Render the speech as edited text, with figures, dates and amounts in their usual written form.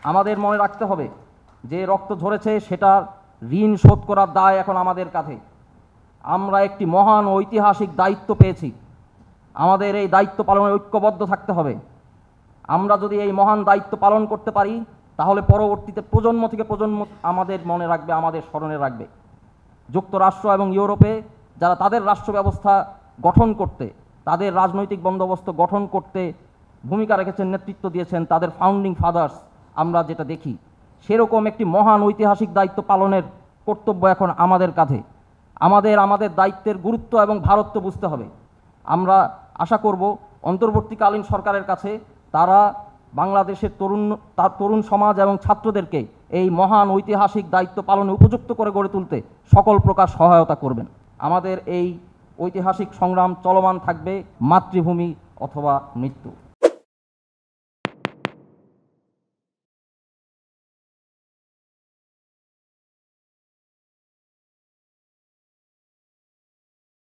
আমাদের মনে রাখতে হবে যে রক্ত ঝরেছে সেটার ঋণ শোধ করার দায় এখন আমাদের কাঁধে। আমরা একটি মহান ঐতিহাসিক দায়িত্ব পেয়েছি, আমাদের এই দায়িত্ব পালনে ঐক্যবদ্ধ থাকতে হবে। আমরা যদি এই মহান দায়িত্ব পালন করতে পারি তাহলে পরবর্তীতে প্রজন্ম থেকে প্রজন্ম আমাদের মনে রাখবে, আমাদের স্মরণে রাখবে। যুক্তরাষ্ট্র এবং ইউরোপে যারা তাদের রাষ্ট্র ব্যবস্থা গঠন করতে, তাদের রাজনৈতিক বন্দোবস্ত গঠন করতে ভূমিকা রেখেছেন, নেতৃত্ব দিয়েছেন তাদের ফাউন্ডিং ফাদার্স, আমরা যেটা দেখি সেরকম একটি মহান ঐতিহাসিক দায়িত্ব পালনের কর্তব্য এখন আমাদের কাঁধে। আমাদের দায়িত্বের গুরুত্ব এবং ভারত্ব বুঝতে হবে। আমরা আশা করব অন্তর্বর্তীকালীন সরকারের কাছে তারা বাংলাদেশের তরুণ সমাজ এবং ছাত্রদেরকে এই মহান ঐতিহাসিক দায়িত্ব পালনে উপযুক্ত করে গড়ে তুলতে সকল প্রকার সহায়তা করবেন। আমাদের এই ঐতিহাসিক সংগ্রাম চলমান থাকবে, মাতৃভূমি অথবা মৃত্যু।